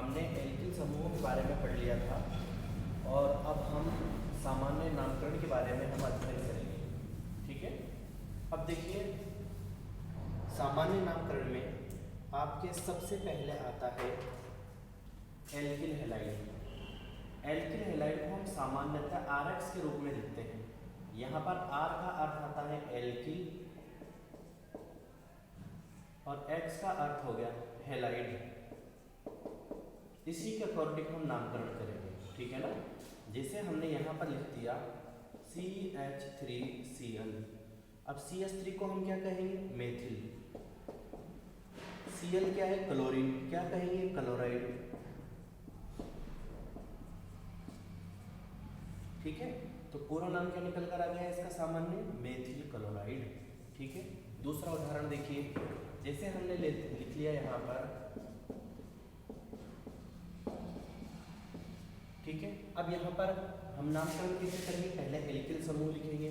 हमने एल्किल समूहों के बारे में पढ़ लिया था और अब हम सामान्य नामकरण के बारे में हम अध्ययन करेंगे। ठीक है, अब देखिए सामान्य नामकरण में आपके सबसे पहले आता है एल्किल हैलाइड। एल्किल हैलाइड को हम सामान्यतः RX के रूप में लिखते हैं। यहाँ पर R का अर्थ आता है एल्किल और X का अर्थ हो गया हैलाइड। इसी के अकॉर्डिंग हम नामकरण करेंगे, ठीक है ना। जैसे हमने यहाँ पर लिख दिया CH3Cl। अब CH3 को हम क्या कहेंगे? मेथिल। Cl क्या है? क्लोरीन। क्या कहेंगे? क्लोराइड। ठीक है, तो पूरा नाम क्या निकल कर आ गया इसका? सामान्य मेथिल क्लोराइड। ठीक है, दूसरा उदाहरण देखिए, जैसे हमने लिख लिया यहाँ पर, ठीक है। अब यहाँ पर हम नामकरण कैसे करेंगे? पहले एल्किल समूह लिखेंगे।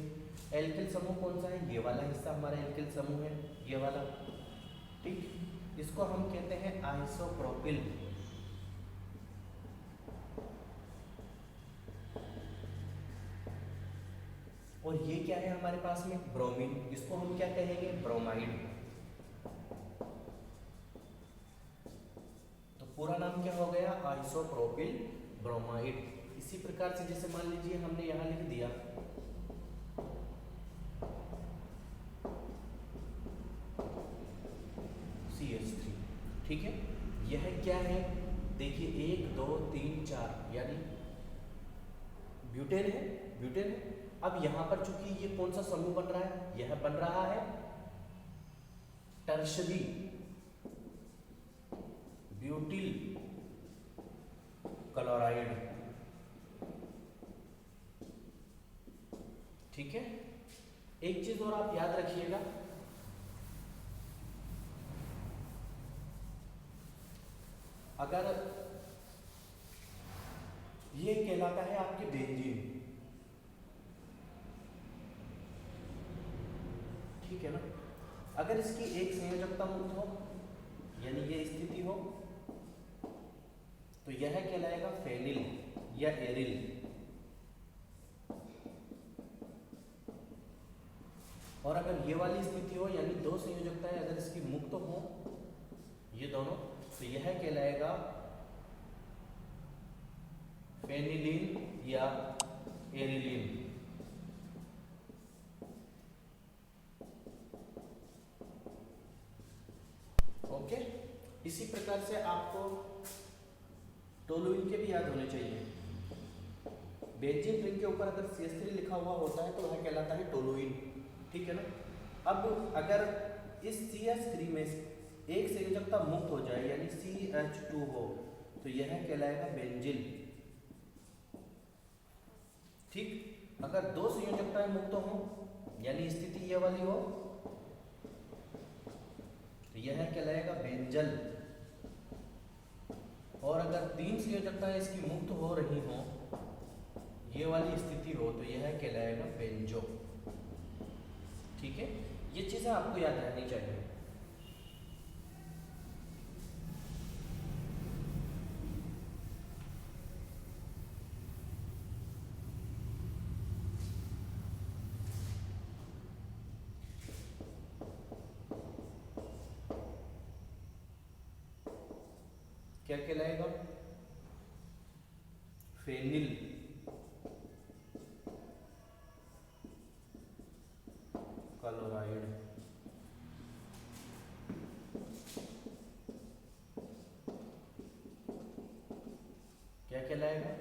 एल्किल समूह कौन सा है? ये वाला हिस्सा हमारा एल्किल समूह है, ये वाला। ठीक, इसको हम कहते हैं आइसोप्रोपिल। और ये क्या है हमारे पास में? ब्रोमीन। इसको हम क्या कहेंगे? ब्रोमाइड। तो पूरा नाम क्या हो गया? Isopropyl bromide. इसी प्रकार से जैसे मान लीजिए हमने यहाँ लिख दिया CH3। ठीक है, यह क्या है? देखिए 1 2 3 4 यानी ब्यूटेन है, ब्यूटेन है। अब यहाँ पर चूंकि ये कौन सा समूह बन रहा है? यह बन रहा है टर्शरी ब्यूटिल क्लोराइड। ठीक है, एक चीज और आप याद रखिएगा, अगर ये कहलाता है आपके बेंजीन, ठीक है ना। अगर इसकी एक संयोजकता मुक्त हो यानी ये स्थिति हो तो यह कहलाएगा फेनिल या एरिल। और अगर ये वाली स्थिति हो यानी दो संयोजकताएं अगर इसकी मुक्त हो, ये दोनों, तो यह कहलाएगा फेनिलीन या एरिलीन। ओके, इसी प्रकार से आपको टोलुइन के भी याद होने चाहिए। बेंजीन रिंग के ऊपर अगर CH3 लिखा हुआ होता है तो वह कहलाता है टोलुइन, ठीक है ना। अब अगर इस CH3 में एक संयोजकता मुक्त हो जाए यानी CH2 हो तो यह कहलाएगा बेंजिल। ठीक, अगर दो संयोजकताएं मुक्त हो यानी स्थिति ये वाली हो तो यह कहलाएगा बेंजल। और अगर तीन संयोजकताएं इसकी मुक्त हो रही हो, ये वाली स्थिति हो, तो यह कहलाएगा बेंजो। ठीक है, ये चीजें आपको याद रहनी चाहिए। क्या कहलाएगा? Phenyl chloride. क्या कहलाएगा?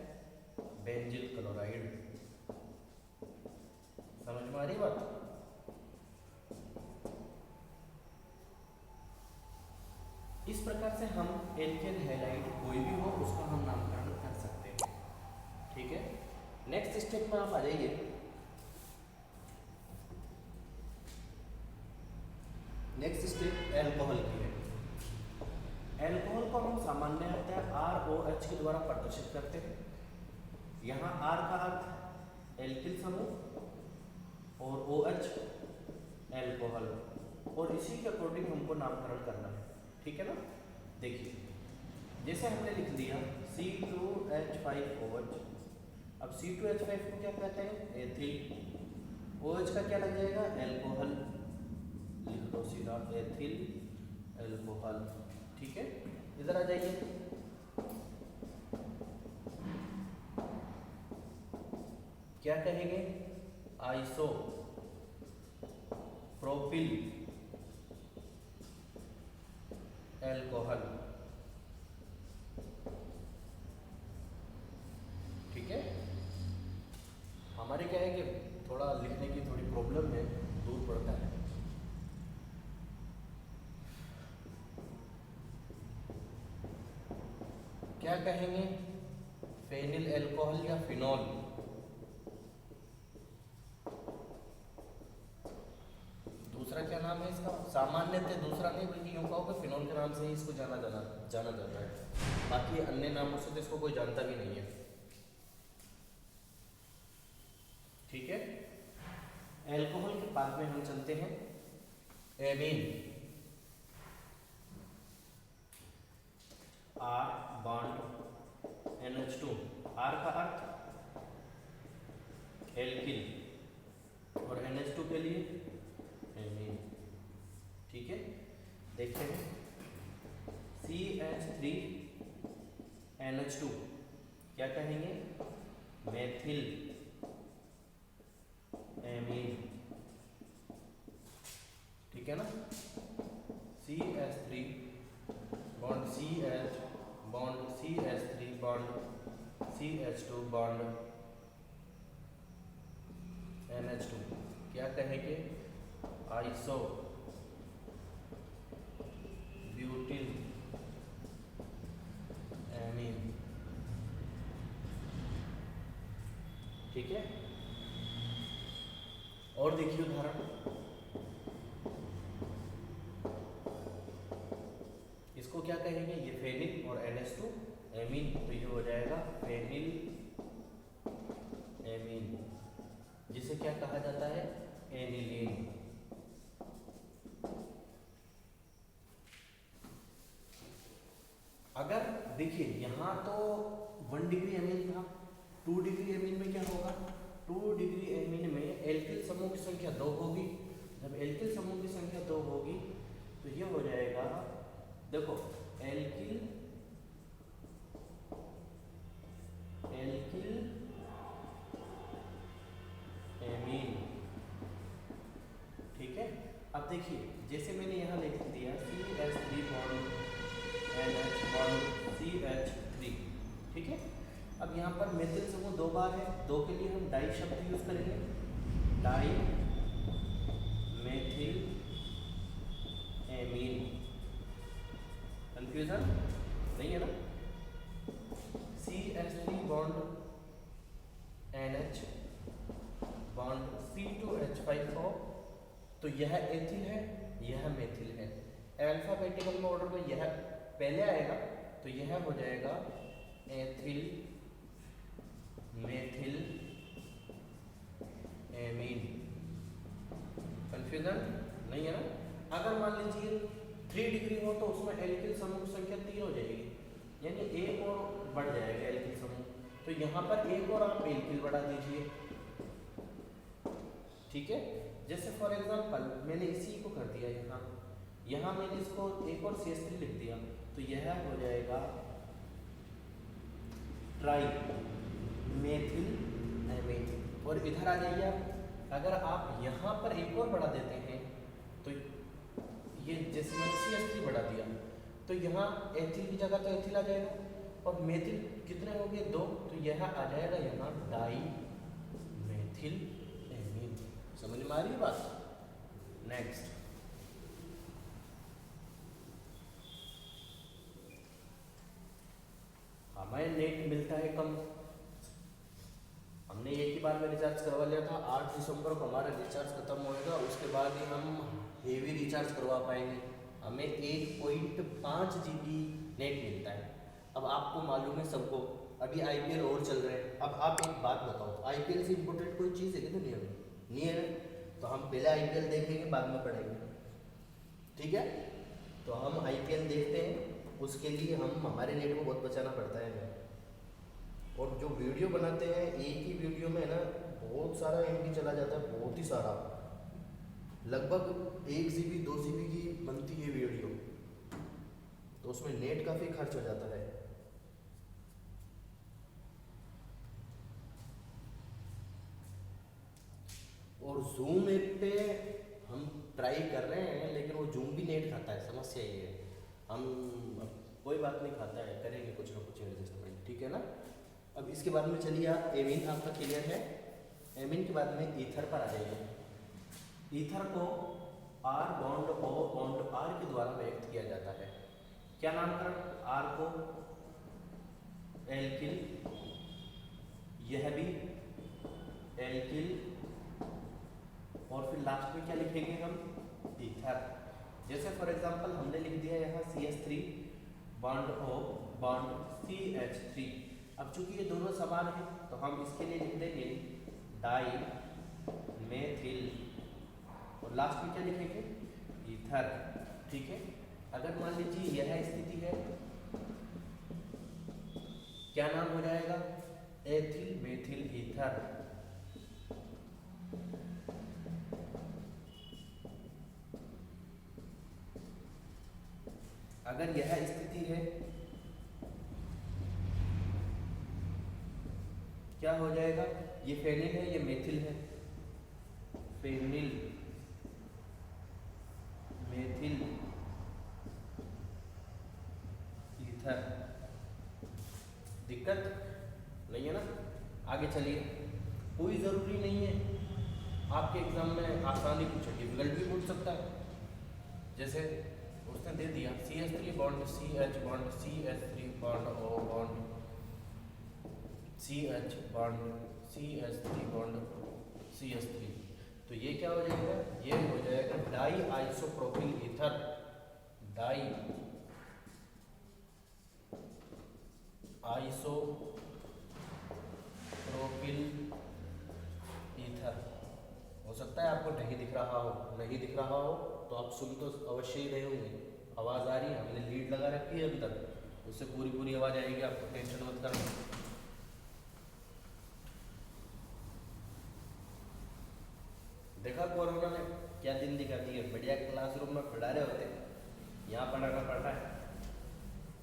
Benzyl chloride. समझ में आ रही बात? इस प्रकार से हम एल्केन हैलाइड कोई भी हो उसका हम नामकरण कर सकते हैं। ठीक है, नेक्स्ट स्टेप में आप आ जाइए। नेक्स्ट स्टेप एल्कोहल की है। एल्कोहल को हम सामान्यतः ROH के द्वारा प्रदर्शित करते हैं। यहाँ R का अर्थ एल्किल समूह और OH एल्कोहल, और इसी के अकॉर्डिंग हमको नामकरण करना है। ठीक है ना। देखिए जैसे हमने लिख दिया C2H5OH। अब C2H5 को क्या कहते हैं? एथिल। OH का क्या लग जाएगा? एल्कोहल। लिख दो सीधा एथिल एल्कोहल। ठीक है, इधर आ जाइए। क्या कहेंगे? Iso propyl alcohol. ठीक है, हमारे क्या है कि थोड़ा लिखने की थोड़ी प्रॉब्लम है, दूर पड़ता है। क्या कहेंगे? फेनिल एल्कोहल या फिनॉल। दूसरा क्या नाम है इसका? सामान्यतः दूसरा नहीं बल्कि यूं कहो कि फिनॉल के नाम से ही इसको जाना जाता है। बाकी अन्य नामों से तो इसको कोई जानता भी नहीं है। ठीक है, एल्कोहल के बाद में हम चलते हैं amine. R bond NH2। R का अर्थ एल्किल और NH2 के लिए एमीन। ठीक है, देखते हैं CH3 NH2 क्या कहेंगे? Methyl amine. ठीक है ना, CH3 bond CH bond CH3 bond CH2 bond NH2 क्या कहेंगे? Iso butyl amine. ठीक है, और देखिए उदाहरण। इसको क्या कहेंगे? ये फेनिल और NH2 एमीन, तो ये हो जाएगा फेनिल एमीन, जिसे क्या कहा जाता है? एनिलीन। अगर देखिए यहाँ तो 1 डिग्री एमीन था, 2 डिग्री एमीन में क्या होगा? 2 डिग्री एमीन में एल्किल समूह की संख्या 2 होगी। जब एल्किल समूह की संख्या 2 होगी तो ये हो जाएगा, देखो एल्किल एमीन। ठीक है, अब देखिए जैसे मैंने यहाँ लिख दिया CH3 bond NH bond CH3। ठीक है, अब यहाँ पर मेथिल समूह 2 बार है, 2 के लिए हम डाई शब्द यूज करेंगे। Die methyl amine. कंफ्यूजन नहीं है ना? CH3 bond NH bond C2H5O, तो यह एथिल है, यह मेथिल है। अल्फाबेटिकल में ऑर्डर में यह पहले आएगा, तो यह हो जाएगा एथिल मेथिल एमीन। कंफ्यूजन नहीं है ना? अगर मान लीजिए 3 डिग्री हो तो उसमें एल्किल समूह की संख्या 3 हो जाएगी, यानी एक और बढ़ जाएगा एल्किल समूह, तो यहाँ पर एक और आप एल्किल बढ़ा दीजिए। ठीक है, जैसे फॉर एग्जांपल मैंने इसी को कर दिया, यहाँ मैंने इसको एक और CH3 लिख दिया, तो यह हो जाएगा ट्राई मेथिल एमीन। और इधर आ जाइए आप, अगर आप यहाँ पर एक और बढ़ा देते हैं तो ये जैसे मैंने CH3 बढ़ा दिया, तो यहाँ एथिल की जगह तो एथिल आ जाएगा, और मेथिल कितने हो गए? 2, तो यह आ जाएगा यहाँ डाई मेथिल एमीन। समझ में आ रही है बात? नेक्स्ट, हमें नेट मिलता है कम। हमने एक ही बार में रिचार्ज करवा लिया था, 8 दिसंबर को हमारा रिचार्ज खत्म होएगा, उसके बाद ही हम हेवी रिचार्ज करवा पाएंगे। हमें 1.5 GB नेट मिलता है। अब आपको मालूम है सबको, अभी IPL और चल रहे हैं। अब आप एक बात बताओ, IPL से इम्पोर्टेंट कोई चीज़ है कि दुनिया में? नहीं है ना? तो हम पहले IPL देखेंगे, बाद में पढ़ेंगे। ठीक है, तो हम IPL देखते हैं। उसके लिए हम हमारे नेट को बहुत बचाना पड़ता है हमें। और जो वीडियो बनाते हैं एक ही वीडियो में ना बहुत सारा MB चला जाता है, बहुत ही सारा, लगभग 1 GB 2 GB की बनती है वीडियो, तो उसमें नेट काफ़ी खर्च हो जाता है। और जूम ऐप पे हम ट्राई कर रहे हैं, लेकिन वो जूम भी नेट खाता है, समस्या ये है। हम अब कोई बात नहीं, खाता है, करेंगे कुछ ना कुछ एडजस्टमेंट, ठीक है ना। अब इसके बाद में चलिए आप एमीन आपका क्लियर है। एमीन के बाद में ईथर पर आ जाइए। ईथर को R bond O bond R के द्वारा व्यक्त किया जाता है। क्या नामकरण? R को एल्किल, यह भी एल्किल, और फिर लास्ट में क्या लिखेंगे हम? ईथर। जैसे फॉर एग्जांपल हमने लिख दिया यहाँ CH3 bond O bond CH3। अब चूंकि ये दोनों समान है तो हम इसके लिए लिख देंगे डाई मेथिल, और लास्ट में क्या लिखेंगे? ईथर, ठीक है। अगर मान लीजिए यह स्थिति है, क्या नाम हो जाएगा? Ethyl methyl ether. अगर यह स्थिति है, क्या हो जाएगा? ये फेनिल है, ये मेथिल है, फेनिल मेथिल ईथर। दिक्कत नहीं है ना? आगे चलिए। कोई ज़रूरी नहीं है आपके एग्जाम में आसानी पूछे, डिफिकल्ट भी पूछ सकता है। जैसे उसने दे दिया CH3 bond CH bond CH3 bond O bond CH bond CH3 bond CH3, तो ये क्या हो जाएगा? ये हो जाएगा diisopropyl ether, diisopropyl ether. हो सकता है आपको नहीं दिख रहा हो, नहीं दिख रहा हो तो आप सुन तो अवश्य ही रहे होंगे। आवाज़ आ रही है, हमने लीड लगा रखी है अंदर, उससे पूरी पूरी आवाज़ आएगी, आपको टेंशन मत करना। देखा कोरोना ने क्या दिन दिखा दी है। बढ़िया क्लासरूम में पढ़ा रहे होते, यहाँ पढ़ाना पड़ रहा है,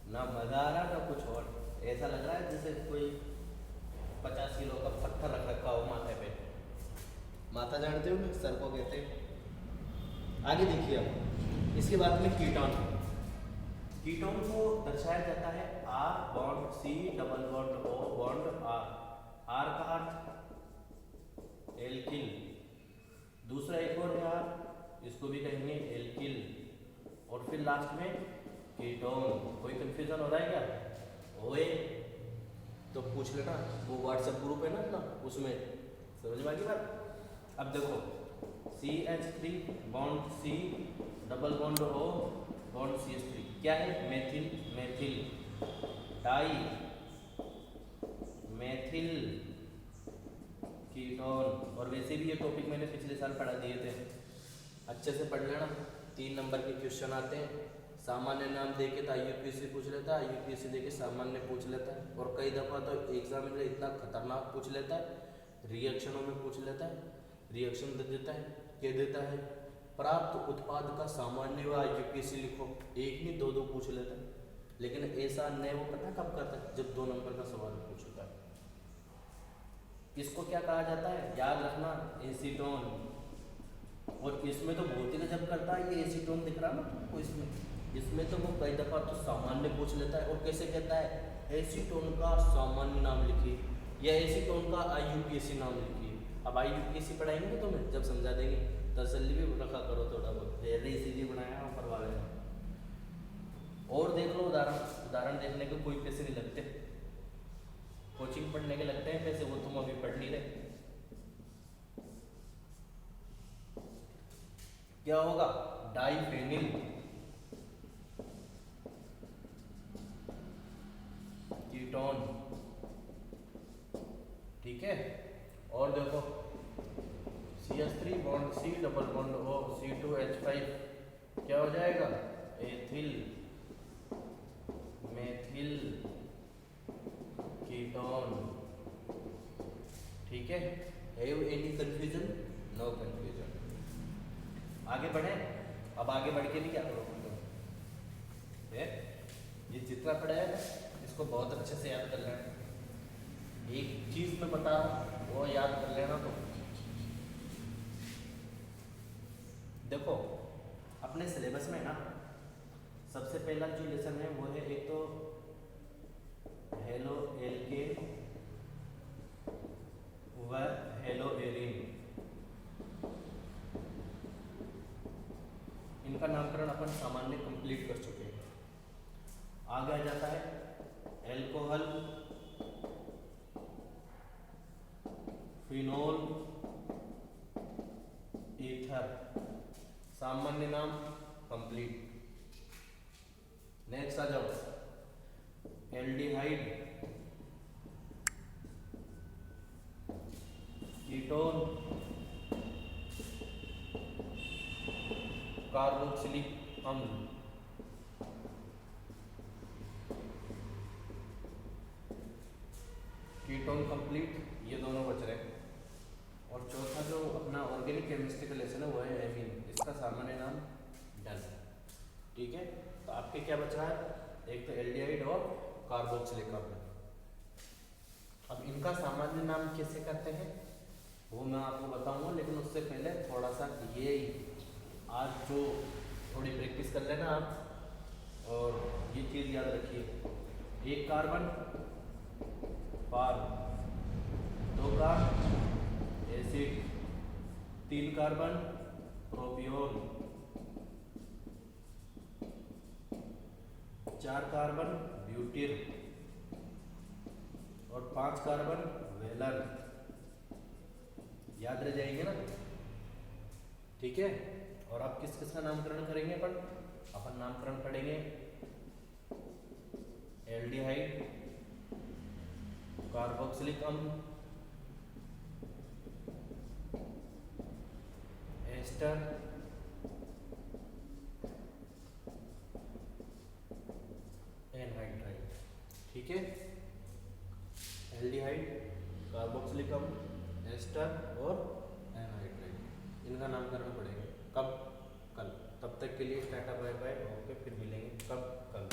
ना मज़ा आ रहा ना कुछ और। ऐसा लग रहा है जैसे कोई 50 किलो का पत्थर रख रखा हो माथे पे। माथा जानते हो, सर को कहते हैं। आगे देखिए अब इसके बाद में कीटोन। कीटोन को दर्शाया जाता है R bond C double bond O bond R। R का अर्थ एल्किल, दूसरा एक और है R, इसको भी कहेंगे एल्किल, और फिर लास्ट में कीटोन। कोई कंफ्यूजन हो रहा है क्या? ओए तो पूछ लेना, वो व्हाट्सएप ग्रुप है ना अपना, उसमें समझ में आ गई बात। अब देखो CH3 bond C double bond O bond CH3 क्या है? Methyl, methyl dimethyl ketone. और वैसे भी ये टॉपिक मैंने पिछले साल पढ़ा दिए थे, अच्छे से पढ़ लेना। 3 नंबर के क्वेश्चन आते हैं, सामान्य नाम देके तो IUPAC पूछ लेता है, IUPAC देके सामान्य पूछ लेता है, और कई दफ़ा तो एग्जामिनर इतना खतरनाक पूछ लेता है, रिएक्शनों में पूछ लेता है, रिएक्शन दे देता है, कह देता है प्राप्त उत्पाद का सामान्य व IUPAC लिखो। एक नहीं 2-2 पूछ लेता है। लेकिन ऐसा नहीं, वो पता कब करता है? जब 2 नंबर का सवाल पूछता है। इसको क्या कहा जाता है? याद रखना, एसीटोन। और इसमें तो बहुत ही गजब करता है, ये एसीटोन दिख रहा ना आपको, इसमें तो वो कई दफ़ा तो सामान्य पूछ लेता है। और कैसे कहता है? एसीटोन का सामान्य नाम लिखिए, या एसीटोन का IUPAC नाम लिखिए। अब IUPAC पढ़ाएंगे तो मैं जब समझा देंगे, तसल्ली भी रखा करो थोड़ा बहुत, पहले इसीलिए बनाया ऊपर वाले ने। और देख लो उदाहरण, उदाहरण देखने के कोई पैसे नहीं लगते, कोचिंग पढ़ने के लगते हैं पैसे, वो तुम अभी पढ़ नहीं रहे। क्या होगा? डाइफेनिल कीटोन, ठीक है। और देखो CH3 bond C double bond O C2H5 क्या हो जाएगा? Ethyl have any confusion? No confusion. आगे बढ़े। अब आगे बढ़ के भी क्या करोगे तुम? ये जितना पढ़ा है इसको बहुत अच्छे से याद कर लेना। एक चीज मैं बता रहा हूं वो याद कर लेना। तो देखो अपने सिलेबस में ना सबसे पहला जो लेसन है वो है एक तो हेलो एलके व हेलो एरिन। इनका नामकरण अपन सामान्य कंप्लीट कर चुके हैं। आगे आ जाता है एल्कोहल, फिनोल, ईथर, सामान्य नाम कंप्लीट। नेक्स्ट आ जाओ एल्डिहाइड, कीटोन, कार्बोक्सिलिक अम्ल। कीटोन कंप्लीट, ये दोनों बच रहे। और चौथा जो अपना ऑर्गेनिक केमिस्ट्री का लेसन है वो है एमीन, इसका सामान्य नाम डन। ठीक है, तो आपके क्या बच रहा है? एक तो एल्डिहाइड और कार्बोक्सिलिक अम्ल। अब इनका सामान्य नाम कैसे करते हैं वो मैं आपको बताऊंगा, लेकिन उससे पहले थोड़ा सा ये आज जो थोड़ी प्रैक्टिस कर लेना आप, और ये चीज़ याद रखिए। एक कार्बन पार, दो कार्बन एसिड, तीन कार्बन प्रोपियोन, चार कार्बन ब्यूटिल और 5 कार्बन वेलन। याद रह जाएंगे ना? ठीक है। और आप किस किस का नामकरण करेंगे? अपन नामकरण पढ़ेंगे एल्डिहाइड, कार्बोक्सिलिक अम्ल, एस्टर, एनहाइड्राइड। ठीक है, एल्डिहाइड, कार्बोक्सिलिक अम्ल, एस्टर और एनहाइड्राइड, इनका नामकरण पड़ेगा। कब? कल। तब तक के लिए टाटा बाय बाय। ओके, फिर मिलेंगे कब? कल।